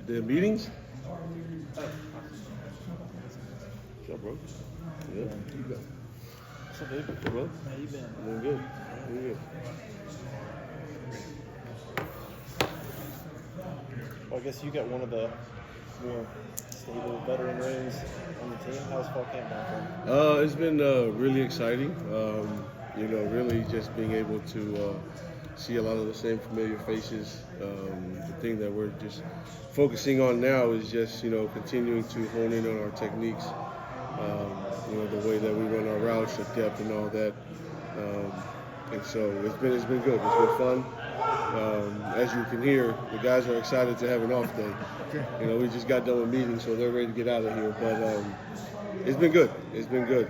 The meetings? What's up, bro? Yeah, you go. What's up, dude? Hey, bro. How you been? Doing good. Doing good. Well, I guess you got one of the more stable veteran rooms on the team. How's fall camp going? It's been really exciting. Really just being able to see a lot of the same familiar faces. The thing that we're just focusing on now is just continuing to hone in on our techniques. The way that we run our routes, the depth, and all that. And so it's been good. It's been fun. As you can hear, the guys are excited to have an off day. We just got done with meetings, so they're ready to get out of here. But it's been good. It's been good.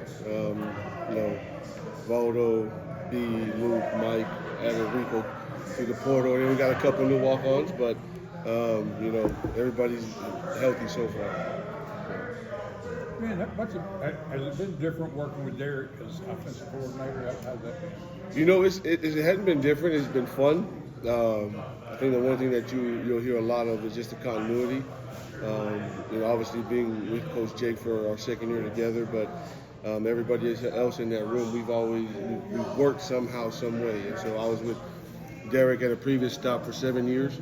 Valdo, B, Luke, Mike, added Rico through the portal. And we got a couple new walk-ons, but everybody's healthy so far. Man, has it been different working with Derek as offensive coordinator? How's that been? It hadn't been different. It's been fun. I think the one thing that you'll hear a lot of is just the continuity. Obviously being with Coach Jake for our second year together, but everybody else in that room, we've worked somehow, some way. And so I was with Derek at a previous stop for 7 years,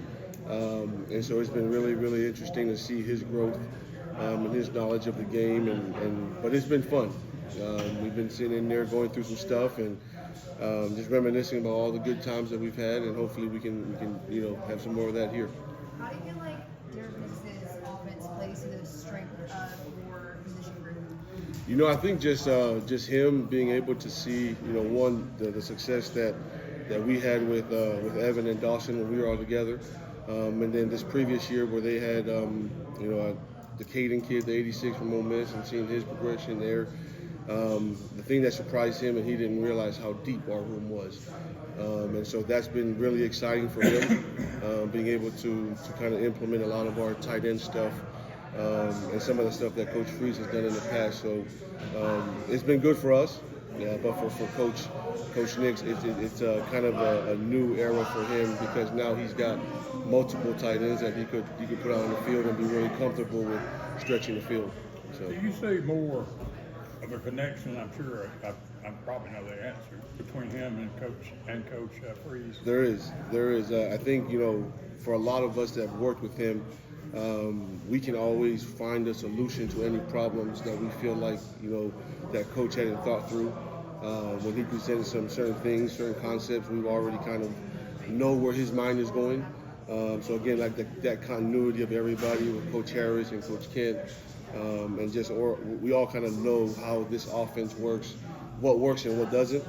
and so it's been really, really interesting to see his growth and his knowledge of the game. But it's been fun. We've been sitting in there going through some stuff and just reminiscing about all the good times that we've had, and hopefully we can have some more of that here. How do you feel like Derek Mix's offense plays to the strength of your position group? I think just him being able to see, the success that we had with Evan and Dawson when we were all together, and then this previous year where they had, the Caden kid, the 86 from Ole Miss, and seeing his progression there. The thing that surprised him, and he didn't realize how deep our room was. And so that's been really exciting for him, being able to kind of implement a lot of our tight end stuff and some of the stuff that Coach Freeze has done in the past. So it's been good for us, but for Coach Nix, it's kind of a new era for him because now he's got multiple tight ends that he could put out on the field and be really comfortable with stretching the field. So. Do you see more of a connection? I'm sure I probably know the answer between him and Coach Freeze. There is. I think for a lot of us that have worked with him, we can always find a solution to any problems that we feel like that Coach hadn't thought through. When he presented some certain things, certain concepts, we've already kind of know where his mind is going. So again, like that continuity of everybody with Coach Harris and Coach Kent. We all kind of know how this offense works, what works and what doesn't,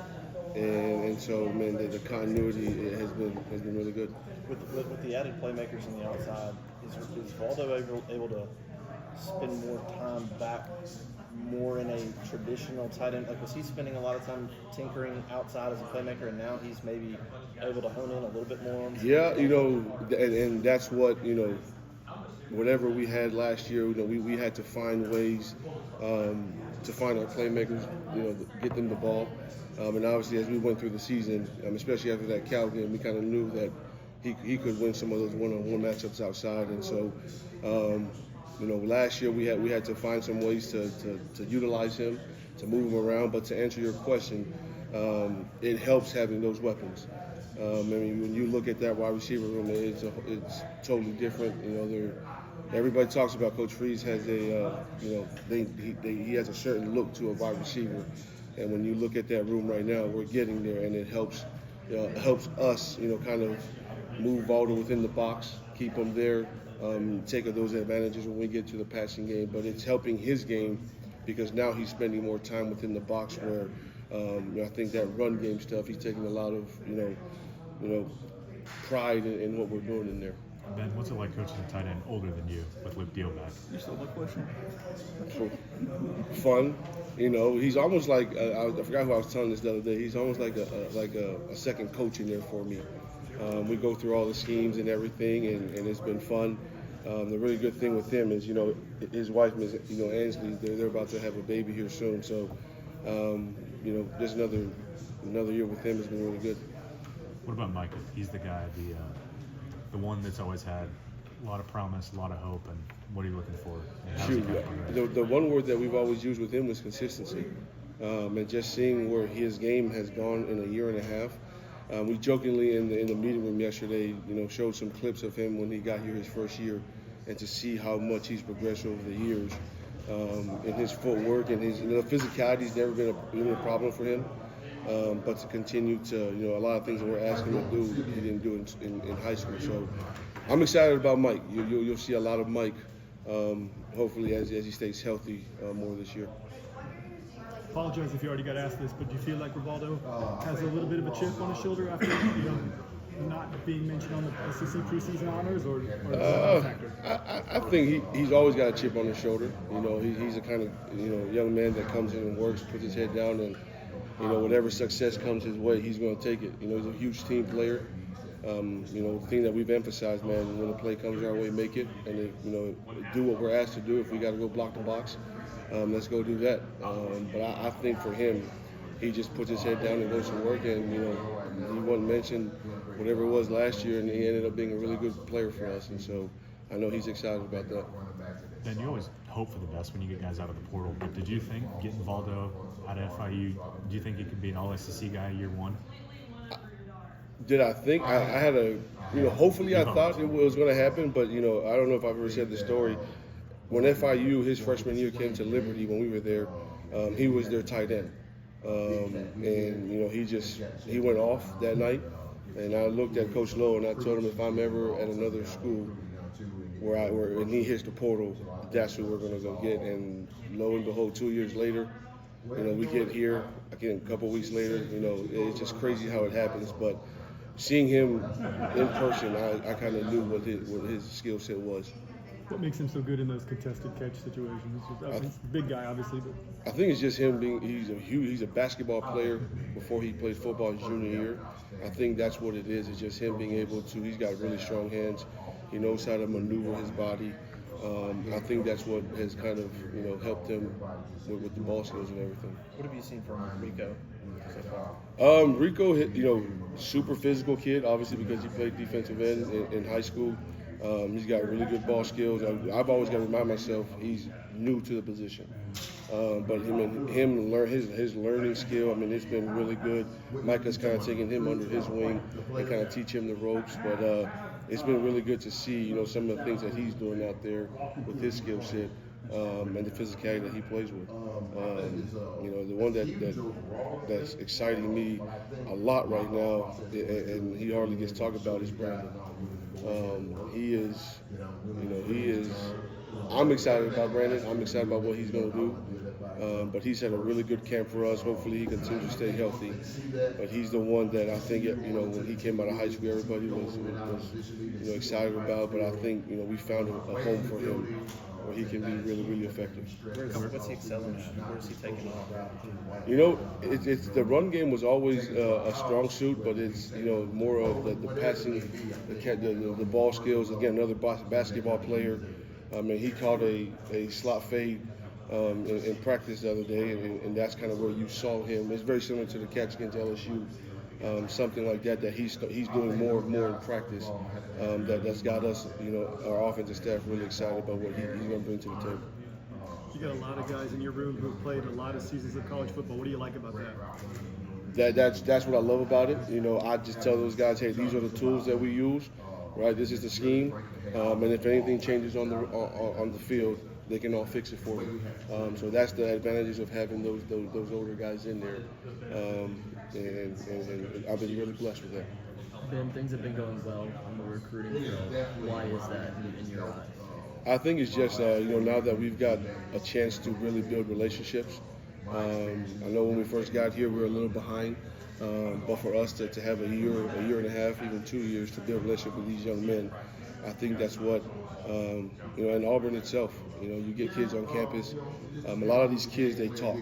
and so man, the continuity has been really good. With the added playmakers on the outside, is Valdo able to spend more time back, more in a traditional tight end? Like, was he spending a lot of time tinkering outside as a playmaker, and now he's maybe able to hone in a little bit more on? Yeah, and that's what whatever we had last year, we had to find ways to find our playmakers, get them the ball. And obviously, as we went through the season, especially after that Cal game, we kind of knew that he could win some of those one-on-one matchups outside. And so, last year we had to find some ways to utilize him, to move him around. But to answer your question, it helps having those weapons. When you look at that wide receiver room, it's totally different. Everybody talks about Coach Freeze has he has a certain look to a wide receiver, and when you look at that room right now, we're getting there, and it helps us, kind of move Valdo within the box, keep him there, take those advantages when we get to the passing game. But it's helping his game because now he's spending more time within the box where. I think that run game stuff, he's taking a lot of, pride in what we're doing in there. Ben, what's it like coaching a tight end older than you with Luke Deal back? You still have a question? Fun, he's almost like I forgot who I was telling this the other day. He's almost like a second coach in there for me. We go through all the schemes and everything, and it's been fun. The really good thing with him is, his wife, Ansley, they're about to have a baby here soon. So, just another year with him has been really good. What about Micah? He's the guy, the one that's always had A lot of promise, a lot of hope, and what are you looking for? And how's Shoot, it going for him? the one word that we've always used with him was consistency, and just seeing where his game has gone in a year and a half. We jokingly in the meeting room yesterday, showed some clips of him when he got here his first year, and to see how much he's progressed over the years in his footwork and his physicality's never been a problem for him. But to continue to, a lot of things that we're asking him to do, he didn't do in high school. So I'm excited about Mike. You'll see a lot of Mike, hopefully as he stays healthy more this year. Apologize if you already got asked this, but do you feel like Rivaldo has a little bit of a chip on his shoulder after not being mentioned on the SEC preseason honors, or is that not a factor? I think he's always got a chip on his shoulder. He's a kind of young man that comes in and works, puts his head down, and whatever success comes his way, he's going to take it. He's a huge team player. The thing that we've emphasized, man, when a play comes our way, make it, and do what we're asked to do. If we got to go block the box, let's go do that. But I think for him, he just puts his head down and goes to work, and he wasn't mentioned whatever it was last year, and he ended up being a really good player for us, and so I know he's excited about that. Ben, you always hope for the best when you get guys out of the portal, but did you think getting Valdo out of FIU, do you think he could be an all-SEC guy year one? Did I think? I had hopefully I thought it was going to happen, but, I don't know if I've ever said the story. When FIU, his freshman year, came to Liberty when we were there, he was their tight end. And, he went off that night. And I looked at Coach Lowe and I told him if I'm ever at another school where he hits the portal, that's who we're going to go get. And lo and behold, 2 years later, we get here. Again, a couple weeks later, it's just crazy how it happens. But seeing him in person, I kind of knew what his skill set was. What makes him so good in those contested catch situations? He's a big guy, obviously, but I think it's just him he's a basketball player before he played football his junior year. I think that's what it is. It's just him being able to, he's got really strong hands. He knows how to maneuver his body. I think that's what has kind of, helped him with the ball skills and everything. What have you seen from Rico so far? Rico, super physical kid, obviously because he played defensive end in high school. He's got really good ball skills. I've always got to remind myself he's new to the position. But him learn his learning skill, it's been really good. Micah's kind of taking him under his wing and kind of teach him the ropes. But it's been really good to see, some of the things that he's doing out there with his skill set and the physicality that he plays with. The one that's exciting me a lot right now, and he hardly gets talked about, is Brandon. He is. I'm excited about Brandon. I'm excited about what he's going to do. But he's had a really good camp for us. Hopefully he continues to stay healthy. But he's the one that I think, when he came out of high school, everybody was excited about. But I think, we found a home for him where he can be really, really effective. What's he excelling at? Where is he taking off? It's the run game was always a strong suit, but it's more of the passing, the ball skills. Again, another basketball player. He caught a slot fade in practice the other day, and that's kind of where you saw him. It's very similar to the catch against LSU. Something like that he's doing more in practice. That's got us, our offensive staff really excited about what he's going to bring to the table. you got a lot of guys in your room who have played a lot of seasons of college football. What do you like about that? That's what I love about it. I just tell those guys, hey, these are the tools that we use, right? This is the scheme, and if anything changes on the field, they can all fix it for you. So that's the advantages of having those older guys in there, and I've been really blessed with that. Ben, things have been going well on the recruiting front. Why is that in your eyes? I think it's just now that we've got a chance to really build relationships. I know when we first got here we were a little behind, but for us to have a year and a half, even 2 years to build a relationship with these young men, I think that's what in Auburn itself. You get kids on campus. A lot of these kids, they talk.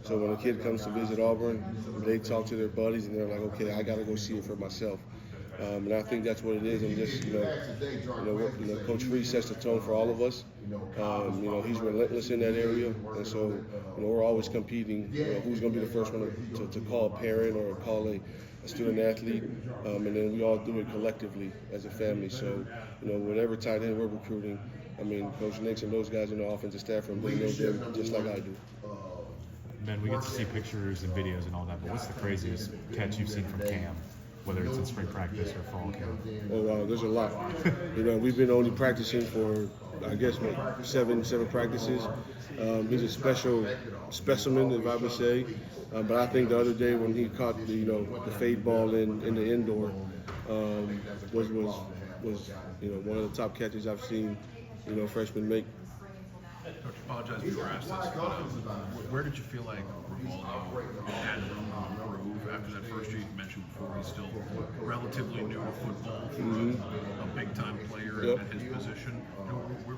So when a kid comes to visit Auburn, they talk to their buddies and they're like, okay, I got to go see it for myself. And I think that's what it is. And just Coach Free sets the tone for all of us. He's relentless in that area, and so we're always competing. Who's going to be the first one to call a parent or call student athlete, and then we all do it collectively as a family. So, whatever tight end we're recruiting, I mean, Coach Nix and those guys in the offensive staff room, they know them just like I do. Ben, we get to see pictures and videos and all that, but what's the craziest catch you've seen from Cam, whether it's in spring practice or fall camp? Oh wow, there's a lot. We've been only practicing for, I guess, seven practices. He's a special specimen, if I would say. But I think the other day when he caught the fade ball in the indoor was one of the top catches I've seen freshmen make. Coach, apologize if you were asked this, but where did you feel like Rivaldo had room to improve after that first year? You mentioned before he's still relatively new to football, a big-time player at his position.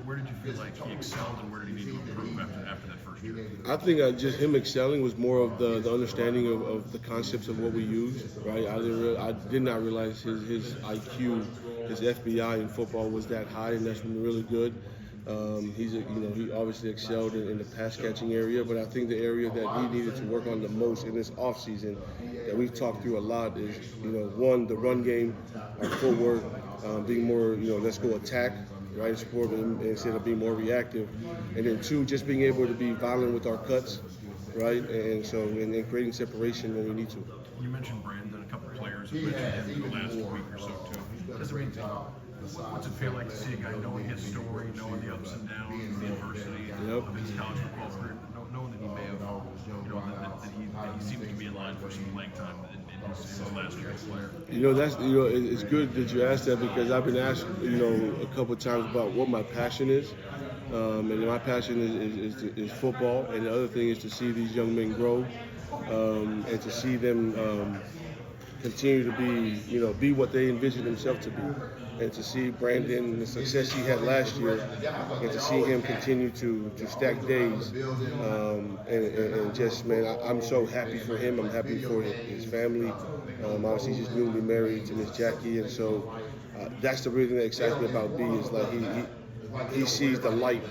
Where did you feel like he excelled, and where did he need to improve after that first year? I think just him excelling was more of the understanding of the concepts of what we use, right? I did not realize his IQ, his FBI in football was that high, and that's been really good. He obviously excelled in the pass catching area, but I think the area that he needed to work on the most in this offseason that we've talked through a lot is, one, the run game, our footwork, being more, let's go attack, right, support instead of being more reactive, and then two, just being able to be violent with our cuts, right, and creating separation when we need to. You mentioned Brandon, a couple of players have mentioned him in the last week or so too. What's it feel like to see a guy knowing his story, knowing the ups and downs, the adversity of his college football career, knowing that he may have, that he seems to be in line for some playing time in his last year as a player? It's good that you asked that because I've been asked, a couple of times about what my passion is. And my passion is football, and the other thing is to see these young men grow, and to see them continue to be what they envision themselves to be, and to see Brandon, the success he had last year, and to see him continue to stack days, and just, man, I'm so happy for him. I'm happy for his family. Obviously, he's just newly married to Miss Jackie, and so that's the real thing that excites me about B is like he sees the light,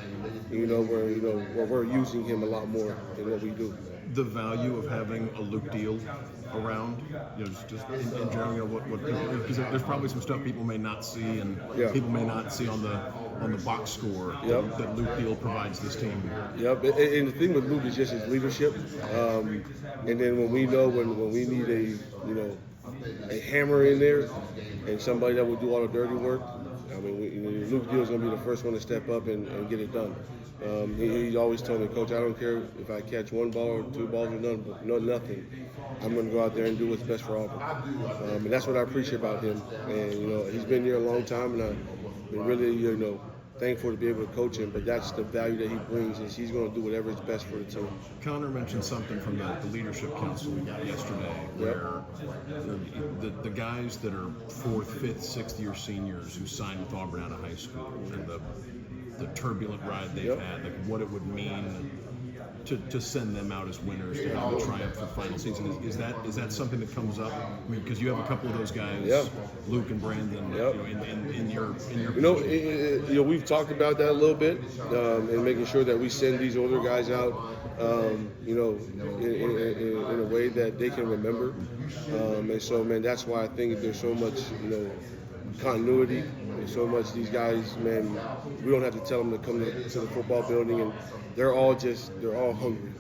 where we're using him a lot more than what we do. The value of having a Luke Deal around, just in general, what people, because there's probably some stuff people may not see, and people may not see on the box score that Luke Deal provides this team. Yep, and the thing with Luke is just his leadership, and then when we know when we need a hammer in there and somebody that will do all the dirty work. I mean, Luke Deal's going to be the first one to step up and get it done. He always told me, Coach, I don't care if I catch one ball or two balls or nothing. I'm going to go out there and do what's best for Auburn. And that's what I appreciate about him. And, he's been here a long time, and I've been really, thankful to be able to coach him. But that's the value that he brings, is he's going to do whatever is best for the team. Connor mentioned something from the leadership council yesterday, where the guys that are 4th, 5th, 6th year seniors who signed with Auburn out of high school, and the turbulent ride they've had, like what it would mean to send them out as winners, to have a triumphant final season. Is that something that comes up? I mean, because you have a couple of those guys, Luke and Brandon, in your we've talked about that a little bit, and making sure that we send these older guys out, in a way that they can remember. And so, man, that's why I think there's so much, continuity, and so much these guys, man, we don't have to tell them to come to the football building, and they're all hungry,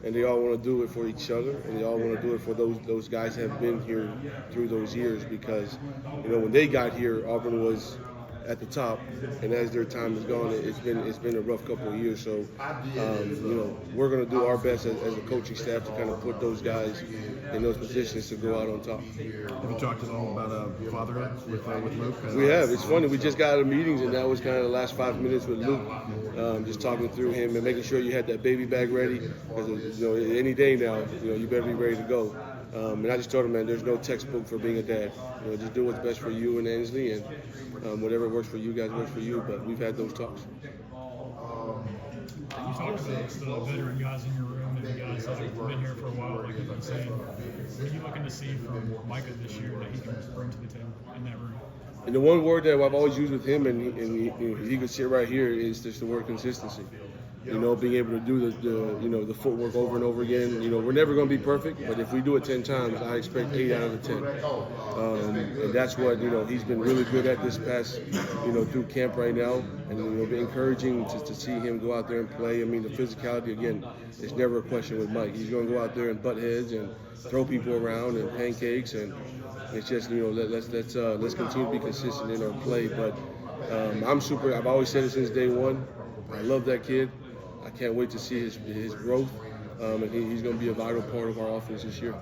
and they all want to do it for each other, and they all want to do it for those guys that have been here through those years, because when they got here, Auburn was at the top, and as their time has gone, it's been a rough couple of years. So we're going to do our best as a coaching staff to kind of put those guys in those positions to go out on top. Have you talked at all about fatherhood with Luke? We have. It's funny. We just got out of meetings, and that was kind of the last 5 minutes with Luke, just talking through him and making sure you had that baby bag ready, because any day now, you better be ready to go. And I just told him, man, there's no textbook for being a dad. Just do what's best for you and Ainsley, and whatever works for you guys works for you. But we've had those talks. You talked about the veteran guys in your room and the guys that have been here for a while, like you've been saying. What are you looking to see from Micah this year that he can bring to the table in that room? And the one word that I've always used with him, and he could sit right here, is just the word consistency. being able to do the footwork over and over again. We're never going to be perfect, but if we do it 10 times, I expect 8 out of the 10. And that's what he's been really good at this past through camp right now, and be encouraging to see him go out there and play. I mean, the physicality again, it's never a question with Mike. He's going to go out there and butt heads and throw people around and pancakes, and it's just let's continue to be consistent in our play. But I've always said it since day one. I love that kid. I can't wait to see his growth, and he's going to be a vital part of our offense this year.